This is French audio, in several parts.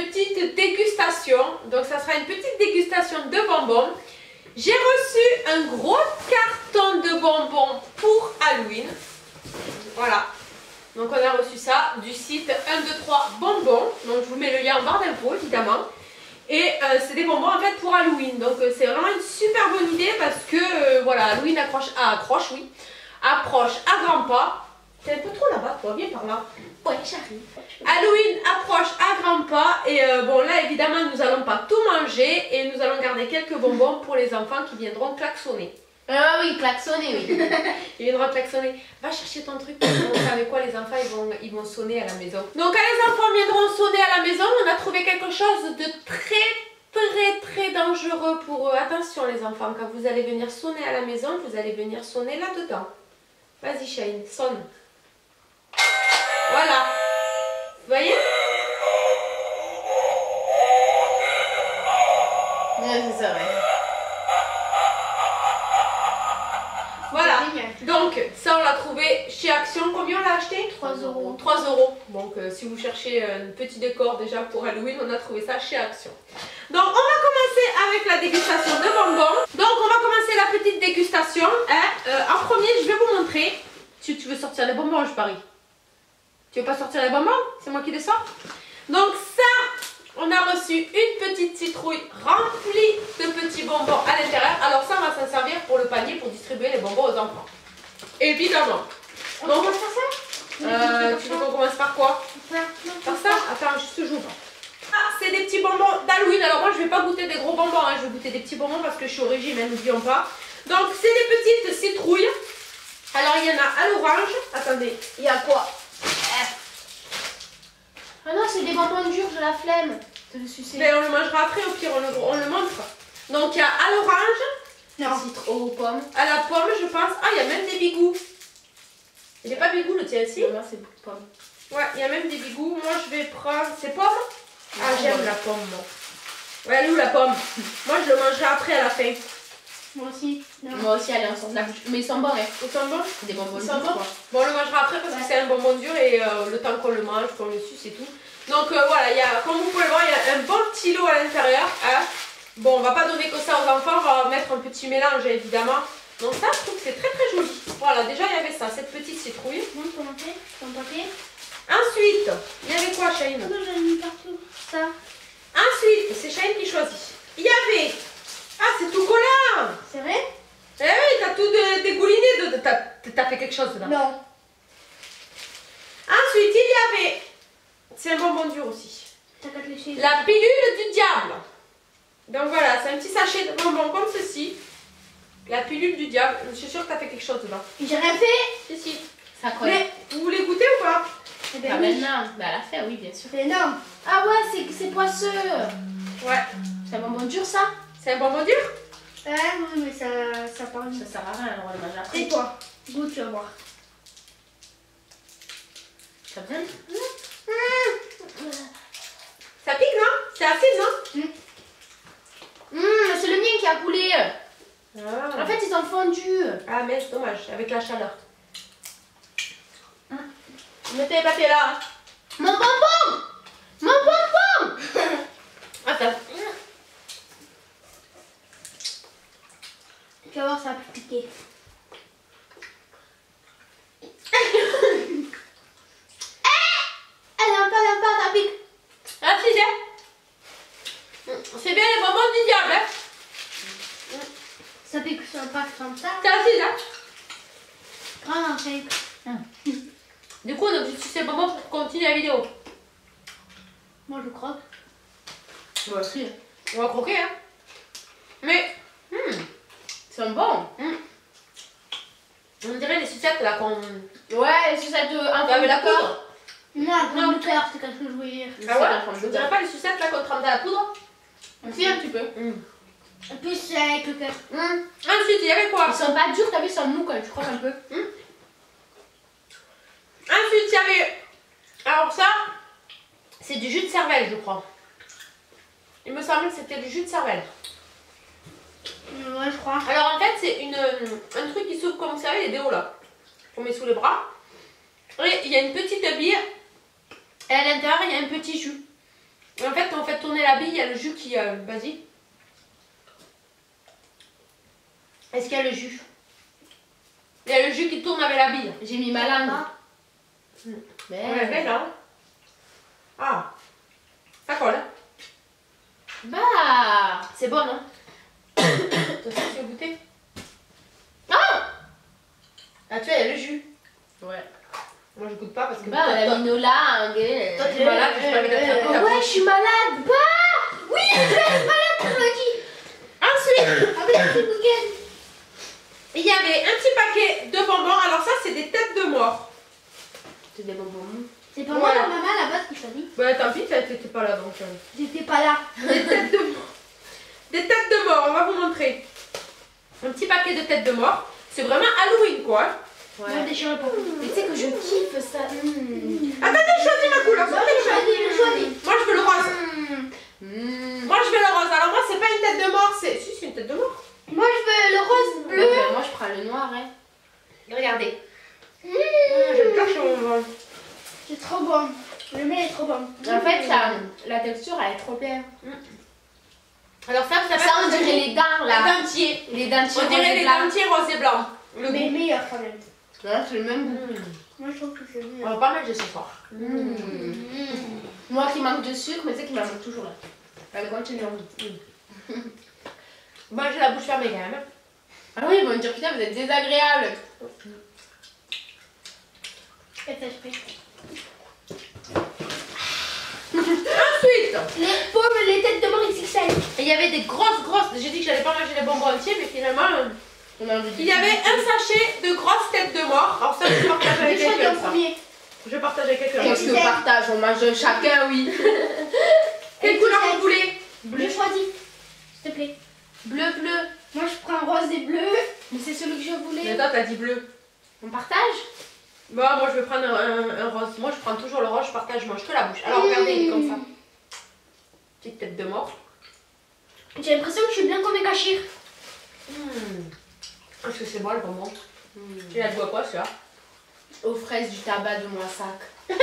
petite dégustation. Donc ça sera une petite dégustation de bonbons. J'ai reçu un gros carton de bonbons pour Halloween. Voilà. Donc on a reçu ça du site 123 bonbons. Donc je vous mets le lien en barre d'infos évidemment. Et c'est des bonbons en fait pour Halloween. Donc c'est vraiment une super bonne idée parce que voilà, Halloween approche à grands pas. T'es un peu trop là-bas toi, viens par là. Ouais, j'arrive. Halloween approche à grands pas et bon là évidemment nous allons pas tout manger et nous allons garder quelques bonbons pour les enfants qui viendront klaxonner. Ah oui, klaxonner, oui. Ils viendront klaxonner. Va chercher ton truc pour montrer avec quoi les enfants ils vont sonner à la maison. Donc quand les enfants viendront sonner à la maison, on a trouvé quelque chose de très dangereux pour eux. Attention les enfants, quand vous allez venir sonner à la maison, vous allez venir sonner là-dedans. Vas-y Shane, sonne. Voilà. Vous voyez? Ouais, c'est ça, ouais. Voilà. Donc ça on l'a trouvé chez Action. Combien on l'a acheté? 3 €. 3 €. Donc si vous cherchez un petit décor déjà pour Halloween, on a trouvé ça chez Action. Donc on va commencer avec la dégustation de bonbons. Donc on va commencer la petite dégustation. En premier, je vais vous montrer. Tu veux sortir les bonbons, je parie. Tu veux pas sortir les bonbons? C'est moi qui les sors. Donc ça, on a reçu une petite citrouille remplie de petits bonbons à l'intérieur. Alors ça, on va s'en servir pour le panier pour distribuer les bonbons aux enfants. Évidemment. On commence par ça? Tu veux qu'on commence par quoi? Par ça? Attends, juste j'ouvre. Ah, c'est des petits bonbons d'Halloween. Alors moi, je vais pas goûter des gros bonbons. Hein. Je vais goûter des petits bonbons parce que je suis au régime, hein, n'oublions pas. Donc c'est des petites citrouilles. Alors il y en a à l'orange. Attendez, il y a quoi? Ah non, c'est des bonbons durs, j'ai la flemme de le sucer. Mais on le mangera après, au pire, on le montre. Donc il y a à l'orange. Non. Citron aux pommes. À la pomme, je pense. Ah, il y a même des bigous. Il n'est pas bigou le tien aussi? Non, c'est pomme. Ouais, il y a même des bigous. Moi, je vais prendre. C'est pomme? Ah, j'aime la pomme, moi. Ouais, elle est où la pomme? Moi, je le mangerai après à la fin. Moi aussi. Non. Moi aussi, allez, on s'en fout. Mais ils sont bons, hein. Ils sont bons? Des bonbons Ils durs. sont bons? Bon, on le mangera après parce que c'est un bonbon dur et le temps qu'on le mange, qu'on le suce et tout. Donc voilà, il y a, comme vous pouvez le voir, il y a un bon petit lot à l'intérieur. Hein. Bon, on va pas donner que ça aux enfants, on va mettre un petit mélange évidemment. Donc ça, je trouve que c'est très joli. Voilà, déjà il y avait ça, cette petite citrouille. Ton papier. Ensuite, il y avait quoi, Shane? Non, j'en ai mis partout. Ça. Ensuite, c'est Shane qui choisit. Il y avait... Ah, c'est tout collant. C'est vrai? Eh oui, t'as tout dégouliné. T'as fait quelque chose là. Non. Ensuite, il y avait... C'est un bonbon dur aussi. La pilule du diable. Donc voilà, c'est un petit sachet de bonbons comme ceci. La pilule du diable. Je suis sûre que tu as fait quelque chose dedans. J'ai rien fait. Si. Ça colle. Mais vous voulez goûter ou pas? Eh ben, maintenant. Bah, elle a fait, oui, bien sûr. C'est énorme. Ah ouais, c'est poisseux. Ouais. C'est un bonbon dur, ça? C'est un bonbon dur? Ouais, oui, mais ça parle. Ça sert à rien, alors on va le manger après. Et toi? Goûte, tu vas voir. Ça bien? Ça pique, non? C'est acide, non? C'est le mien qui a coulé. Ah. En fait, ils ont fondu. Ah, mais c'est dommage, avec la chaleur. Mettez les papiers là. Hein. Mon bonbon! Mon bonbon! Attends. Tu vas voir, ça va plus piquer. Elle pas, ça pique. Ah, si, c'est bien les bonbons du diable, hein. Ça pique sur le pack comme ça. C'est acide, hein. Grand fait. Du coup, on a juste ces bonbons pour continuer la vidéo. Moi, je croque. Moi aussi. On va croquer, hein. Mais, C'est bon. On dirait les sucettes là qu'on... Ouais, c'est ça de un avec la poudre. Non, le cœur, c'est quelque chose que je voulais dire. Ah ouais? On dirait pas les sucettes là qu'on trempe dans la poudre? Si, un petit peu. En plus, c'est avec le cœur. Ensuite, il y avait quoi? Ils sont pas durs, t'as vu, ils sont mous quand tu croques un peu. Ensuite, il y avait... Alors ça, c'est du jus de cervelle, je crois. Il me semblait que c'était du jus de cervelle. Ouais, je crois. Alors en fait, c'est un truc qui s'ouvre comme vous savez, les déos là. On met sous les bras. Et il y a une petite bille. Et à l'intérieur, il y a un petit jus. Et en fait, quand on fait tourner la bille, il y a le jus qui... Vas-y. Est-ce qu'il y a le jus? Il y a le jus qui tourne avec la bille. J'ai mis ma langue. Mais... Ouais, belle, hein? Ah. Ça colle. Bah. C'est bon, non? Toi aussi, tu veux goûter? Ah, tu vois, il y a le jus. Ouais. Moi, je goûte pas parce que... Bah, la minola, Toi, t'es malade, j'ai pas envie d'être ouais, je suis malade. Bah. Oui, je suis malade, tu me dis. Ensuite, Avec un petit week-end. il y avait un petit paquet de bonbons. Alors ça, c'est des têtes de mort. C'est des bonbons. C'est pas Ouais. moi la maman à la base qui choisit. Bah, tant pis, t'étais pas là, donc... J'étais pas là. Des têtes de mort. Des têtes de mort, on va vous montrer. Un petit paquet de têtes de mort. C'est vraiment Halloween, quoi. Ouais. Moi, déjà, mais tu sais que je kiffe ça. Attendez, choisis ma couleur. Moi, je choisis. Moi, je veux le rose. Moi, je veux le rose. Alors, moi, c'est pas une tête de mort, c'est... Si, c'est une tête de mort. Moi, je veux le rose bleu. Ouais, moi, je prends le noir, hein. Regardez. Je me cache mon ventre. C'est trop bon. Le mets est trop bon. En fait, la texture, elle est trop bien. Alors ça, ça on dirait les dents, là. Les dentiers. Les dentiers On dirait les dentiers rose et blanc. Mais meilleur quand même. Ouais, c'est le même goût. Moi, je trouve que c'est On meilleur. va pas manger ce soir. Moi qui manque de sucre, mais c'est qu'il manque toujours là. Elle continue. Moi, j'ai la bouche fermée quand même. Ah oui, ils vont me dire putain, vous êtes désagréable. Et ça, je fais. Ensuite, les pommes, les têtes de mort XXL. il y avait des grosses. J'ai dit que j'allais pas manger les bonbons entiers, mais finalement, il y avait un sachet de grosses têtes de mort. Alors ça, je partage avec quelqu'un. Je partage avec quelqu'un. Qu'est-ce que partage? On mange chacun, oui. Quelle couleur vous voulez? Bleu choisi, s'il te plaît. Bleu. Moi, je prends rose et bleu, mais c'est celui que je voulais. Mais toi, t'as dit bleu. On partage? Bon, moi, je vais prendre un rose. Moi, je prends toujours le rose, je partage, je mange que la bouche. Alors, regardez, il est comme ça. Petite tête de mort. J'ai l'impression que je suis bien comme un cachir. Est-ce que c'est bon, le bonbon? Tu la dois quoi, celui-là? Aux fraises du tabac de Moissac. Tu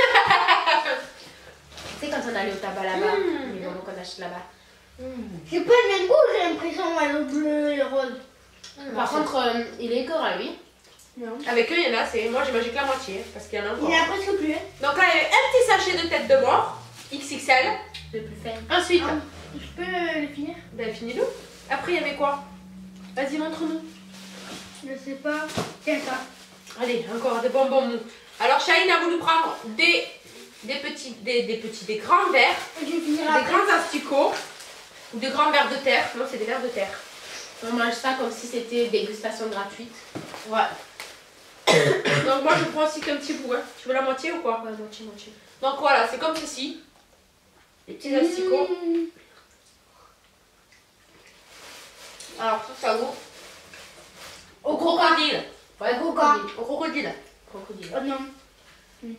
sais, quand on allait au tabac là-bas, les bonbons qu'on achète là-bas. C'est pas le même goût, j'ai l'impression, le bleu et le rose. Par contre, il est écœurant, lui. Non. Avec eux, il y en a, c'est... Moi, j'ai mangé que la moitié, parce qu'il y en a encore. Il y en a presque plus. Hein. Donc là, il y avait un petit sachet de tête de mort, XXL. Le plus fin. Ensuite, je peux le finir? Ben, finis-le. Après, il y avait quoi? Vas-y, montre-nous. Je sais pas. Tiens, ça. Allez, encore des bonbons mous. Alors, Chahine a voulu prendre des grands verres, des grands asticots, ou des grands verres de terre. Non, c'est des verres de terre. On mange ça comme si c'était dégustation gratuite. Ouais. Donc moi je prends aussi qu'un petit bout. Hein. Tu veux la moitié ou quoi? Ouais, moitié. Donc voilà, c'est comme ceci. Les petits asticots. Alors ça goûte au crocodile. Ouais, coca. Au crocodile. Oh non.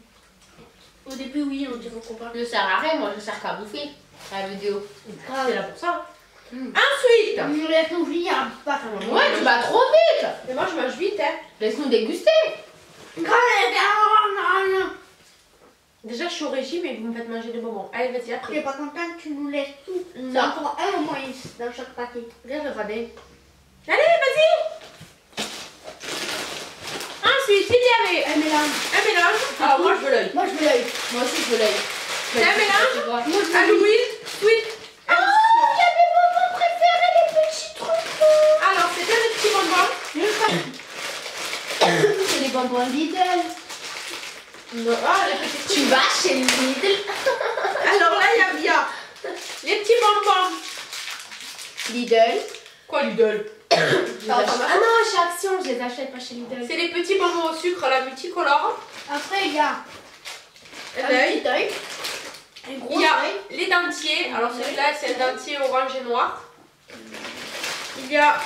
Au début oui, on dirait au coca. Je sers à rien, moi je sers qu'à bouffer la vidéo. C'est là pour ça. Ensuite, laisse-nous finir. Ouais, tu vas trop vite. Mais moi je mange vite. Hein. Laisse-nous déguster. Déjà je suis au régime et vous me faites manger des bonbons. Allez, vas-y après. Tu n'es pas contente, tu nous laisses tout. Non. Encore un au moins dans chaque paquet. Regarde, regardez. Allez, vas-y. Ensuite, il y avait un mélange. Un mélange. Alors moi je veux l'œil. Moi je veux l'œil. Moi aussi je veux l'œil. C'est un mélange. Halloween, sweet. Oh, il y a mes bonbons préférés, les petits trucs. Alors, c'est plein de petits bonbons. C'est les bonbons Lidl. Non. Ah, les petits. Tu vas chez Lidl. Alors là, il y a bien les petits bonbons. Lidl. Quoi, Lidl? Ah non, chez Action, je les achète pas chez Lidl. C'est les petits bonbons au sucre, la multicolore. Après, il y a l'œil. Il y a œil. les dentiers. Alors celui-là, c'est un dentier orange et noir. Il y a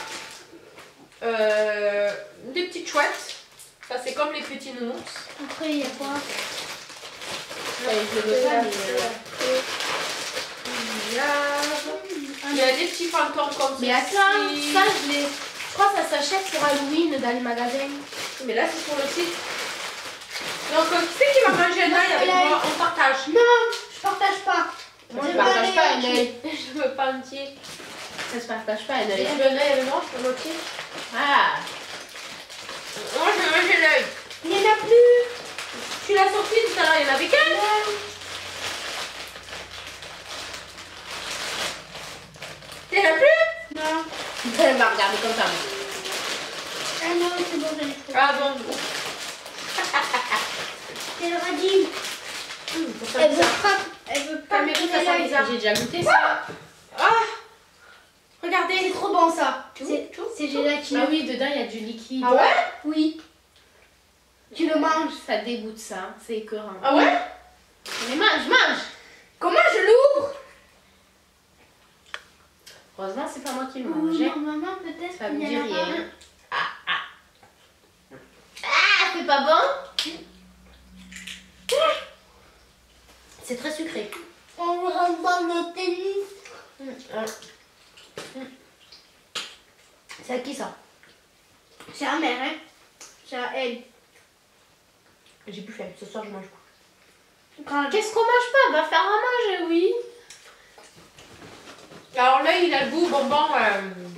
des petites chouettes. Ça, c'est comme les petits nounours. Après, il y a quoi? Il y a des petits fantômes comme ça. Mais attends, ça, je crois que ça s'achète pour Halloween dans les magasins. Mais là, c'est sur le site. Donc, qui c'est qui va manger un œil avec moi? On partage. Non, je partage pas. Moi, je partage l'œil. Je veux pas entier. Ça se partage pas un œil. Tu veux un œil avec moi, je peux moitié. Ah. Moi, je veux manger l'œil. Il n'y en a plus. Tu l'as sorti tout à l'heure, il y en avait qu'un. Il n'y en a plus? Non. Elle va regarder comme ça. Ah non, c'est bon, j'en ai trop. Ah bon. C'est le radis. Elle veut pas Ah, mais me oui, donner ça sent l'œil. bizarre. J'ai déjà goûté ça. Ah, regardez. C'est trop bon ça. C'est Ah gélatineux. oui, dedans il y a du liquide. Ah ouais? Oui. Tu le manges. Ça dégoûte ça. C'est écœurant. Ah ouais? Mais mange. Comment je l'ouvre? Heureusement, c'est pas moi qui le mange. hein. Maman, peut-être Ça me qu'il dit y en a pas. rien. Ah, c'est pas bon? C'est très sucré. On rentre dans le tennis. C'est à qui ça? C'est la mère, hein. C'est à elle. J'ai plus faim, ce soir je mange pas. Qu'est-ce qu'on mange pas? On va faire à manger, oui. Alors là, il a le goût bonbon.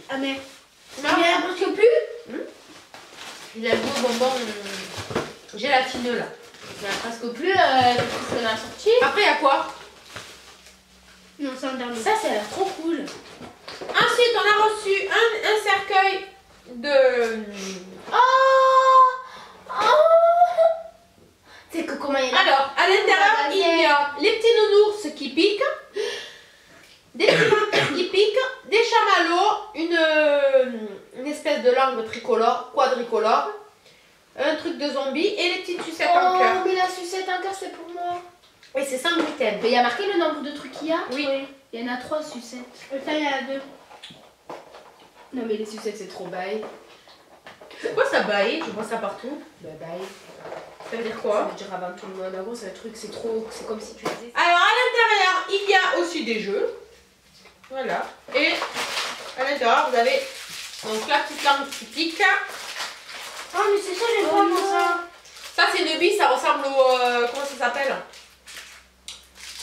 Ah mais. Non. Il y en a presque plus. Il a le goût bonbon gélatineux là. Il y en a presque plus depuis qu'on a sorti. Après, il y a quoi? Non, c'est un dernier. Ça, ça a l'air trop cool. Ensuite, on a reçu un cercueil de. C'est que comment il y en a? Alors, à l'intérieur, il y a les petits nounours qui piquent, des petits panthères qui piquent, des chamallows, une espèce de langue tricolore, quadricolore, un truc de zombie et les petites sucettes en cœur. Mais la sucette en cœur, c'est pour moi. Oui, c'est sans gluten. Mais il y a marqué le nombre de trucs qu'il y a? Oui. Il y en a 3 sucettes. Ça, il y en a 2. Non, mais les sucettes, c'est trop bail. Pourquoi ça baille? Je vois ça partout. Bah, bail. Ça veut dire Ça quoi? veut dire avant tout le monde. En gros, c'est un truc, c'est trop. C'est comme si tu faisais. Alors, à l'intérieur, il y a aussi des jeux. Voilà. Et à l'intérieur, vous avez donc la petite langue qui pique. Oh, mais c'est ça, j'aime pas moi ça. Ça, c'est une bille, ça ressemble au. Comment ça s'appelle?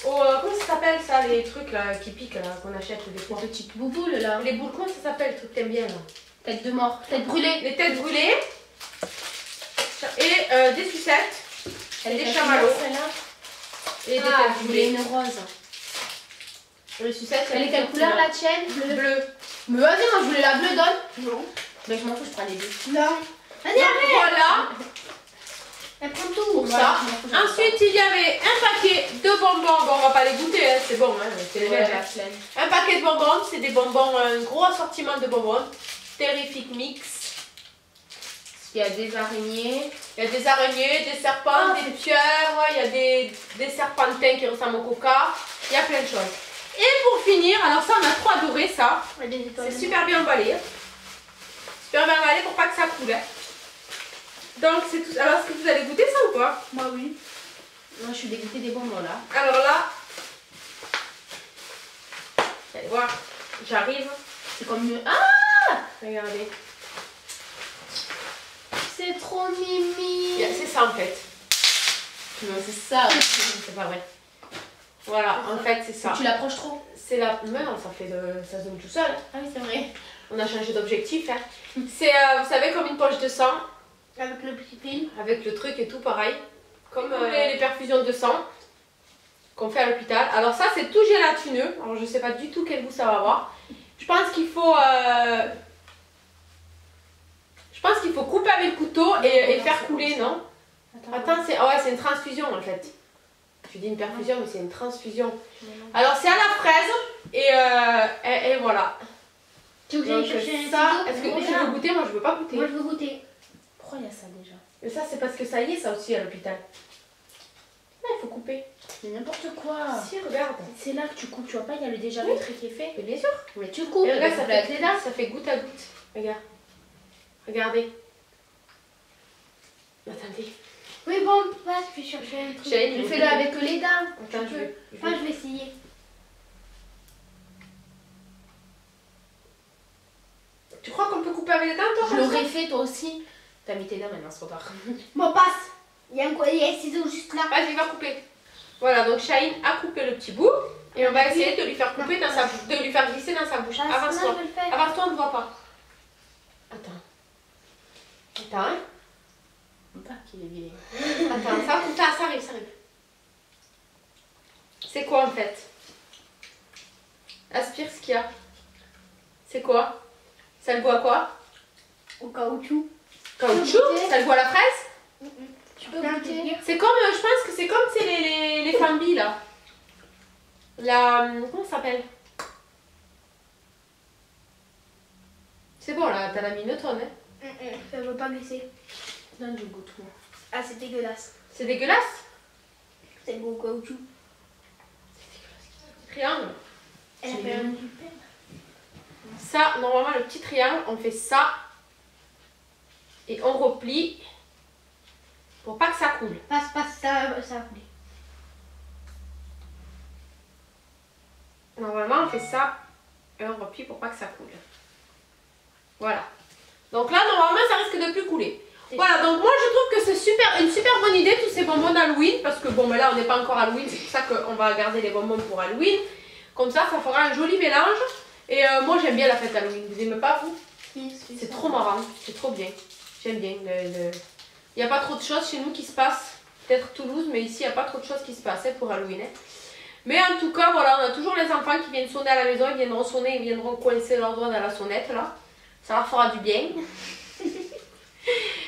Comment ça s'appelle ça, les trucs là qui piquent là, qu'on achète des fois? Les petites bouboules là. Les boules, comment ça s'appelle, le truc que t'aimes bien là? Tête de mort. Tête brûlée. Les têtes brûlées. Et des sucettes. Elle des est chamallows. celle-là. Et des Ah, têtes je voulais brûlées. une rose. Les sucettes, Elle est quelle couleur la tienne? Bleu. Mais vas-y, moi je voulais la bleue, donne. Non. Mais je m'en fous, je prends les deux. Non. Vas-y, Donc, arrête. voilà Elle prend tout. pour Ouais, ça. je m'en fous, j'en Ensuite, il y avait un paquet de bonbons. Bon, on va pas les goûter, hein, c'est bon. Hein, c'est Ouais, léger. la flemme. Un paquet de bonbons, c'est des bonbons, un gros assortiment de bonbons. Terrific Mix. Il y a des araignées. Il y a des araignées, des serpents, des pieuvres, il y a des serpentins qui ressemblent au coca. Il y a plein de choses. Et pour finir, alors ça on a trop adoré ça. C'est super bien emballé. Super bien emballé pour pas que ça coule. Hein. Donc c'est tout. Alors est-ce que vous allez goûter ça ou pas? Moi oui. Moi je suis dégoûtée des bonbons là. Alors là, vous allez voir, j'arrive. C'est comme mieux. Ah, Regardez. c'est trop mimi. C'est ça en fait. Non, c'est ça. C'est pas vrai. Voilà, en fait c'est ça. Tu l'approches trop. C'est la. Mais non, ça se donne tout seul. Ah oui, c'est vrai. On a changé d'objectif. Hein. C'est, vous savez, comme une poche de sang, Avec le petit film. avec le truc et tout, pareil. Comme les perfusions de sang qu'on fait à l'hôpital. Alors ça, c'est tout gélatineux. Alors je sais pas du tout quel goût ça va avoir. Je pense qu'il faut... couper avec le couteau et faire couler, non? Attends, c'est une transfusion en fait. Je dis une perfusion, mais c'est une transfusion. Alors c'est à la fraise et voilà. Tu veux que Donc, j'aille chercher ça, un est-ce que ciseau? tu veux goûter? Moi je veux pas goûter. Moi, je veux goûter. Pourquoi il y a ça déjà? Mais ça c'est parce que ça y est, ça aussi à l'hôpital. Là il faut couper. Mais n'importe quoi. Si, regarde. C'est là que tu coupes, tu vois pas, il y a le déjà le trait qui est fait. Mais bien sûr. Mais tu coupes. Et regarde, ça fait avec les dents. ça fait goutte à goutte. Regarde. Regardez. Attendez. Oui, bon, passe, je vais chercher un truc. J'ai- Fais-le avec les dents. Attends, je vais. Moi, je vais essayer. Tu crois qu'on peut couper avec les dents, toi? Je comme ça l'aurais fait toi aussi. T'as mis tes dents maintenant, c'est trop tard. Bon, passe. Il y a un ciseau juste là. Vas-y, va couper. Voilà, donc Shahine a coupé le petit bout. Et on va essayer de lui faire couper dans sa bouche, de lui faire glisser dans sa bouche. Avance-toi. Avance-toi, on ne voit pas. Attends. Attends. Pas qu'il est vieil. Attends, ça arrive, ça arrive. C'est quoi en fait? Aspire ce qu'il y a. C'est quoi? Ça le goût à quoi? Au caoutchouc. Caoutchouc? Ça le goût à la fraise? Tu peux goûter. C'est comme, je pense que c'est comme les familles là. Comment ça s'appelle? C'est bon là, t'as la minotone, hein? Ça ne veut pas glisser. Donne du goût tout. Ah, c'est dégueulasse. C'est dégueulasse? C'est le goût au caoutchouc. Triangle. Elle a fait un du pain. Ça, normalement, le petit triangle, on fait ça. Et on replie. Pour pas que ça coule. Passe, ça a coulé. Normalement, on fait ça. Et on replie pour pas que ça coule. Voilà. Donc là, normalement, ça risque de plus couler. Voilà, donc moi je trouve que c'est une super bonne idée tous ces bonbons d'Halloween, parce que bon, mais là on n'est pas encore Halloween, c'est pour ça qu'on va garder les bonbons pour Halloween. Comme ça fera un joli mélange. Et moi j'aime bien la fête Halloween, vous aimez pas vous? C'est trop marrant, c'est trop bien. J'aime bien. Il n'y a pas trop de choses chez nous qui se passent, peut-être Toulouse, mais ici il n'y a pas trop de choses qui se passent pour Halloween. Mais en tout cas, voilà, on a toujours les enfants qui viennent sonner à la maison, ils viendront sonner, ils viendront coincer leurs doigts dans la sonnette là. Ça leur fera du bien.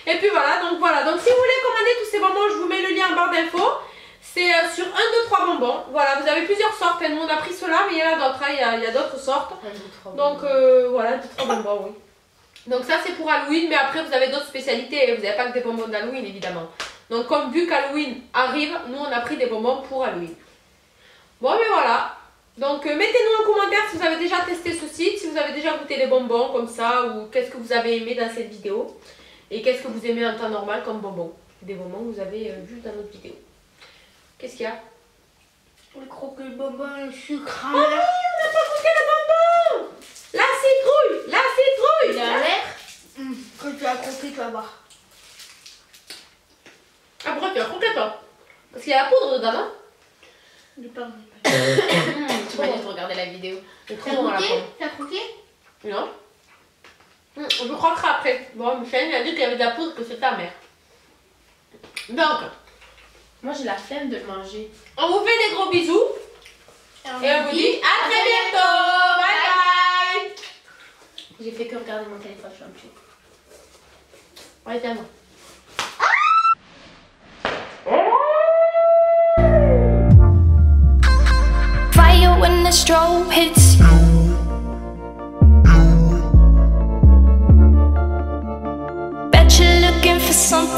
Et puis voilà, donc si vous voulez commander tous ces bonbons, je vous mets le lien en barre d'infos. C'est sur 1, 2, 3 bonbons. Voilà, vous avez plusieurs sortes. Nous on a pris ceux-là, mais il y en a d'autres. Il y a d'autres sortes. Donc voilà, 2, 3 bonbons, oui. Donc ça c'est pour Halloween, mais après vous avez d'autres spécialités. Vous n'avez pas que des bonbons d'Halloween évidemment. Donc comme vu qu'Halloween arrive, nous on a pris des bonbons pour Halloween. Bon mais voilà. Donc mettez-nous en commentaire si vous avez déjà testé ce site, si vous avez déjà goûté les bonbons comme ça, ou qu'est-ce que vous avez aimé dans cette vidéo. Et qu'est-ce que vous aimez en temps normal comme bonbons. Des bonbons que vous avez vus dans notre vidéo. Qu'est-ce qu'il y a? Le croquer le bonbon, le sucre. Oh oui, on n'a pas goûté le bonbon. La citrouille. La citrouille. Il a l'air. Quand tu vas croquer, tu vas voir. Ah pourquoi tu vas croquer toi? Parce qu'il y a la poudre dedans, non? Il est pas Tu vas juste regarder la vidéo. C'est trop bon la pomme. T'as croqué? Non. Je croquerai après. Bon, Michel il a dit qu'il y avait de la poudre, que c'était amer. Donc, moi j'ai la flemme de le manger. on vous fait des gros bisous. Et on vous dit à très bientôt. Bye bye. J'ai fait que regarder mon téléphone, je suis un petit. Ouais, tiens. Fire when the strobe hits you. Bet you're looking for something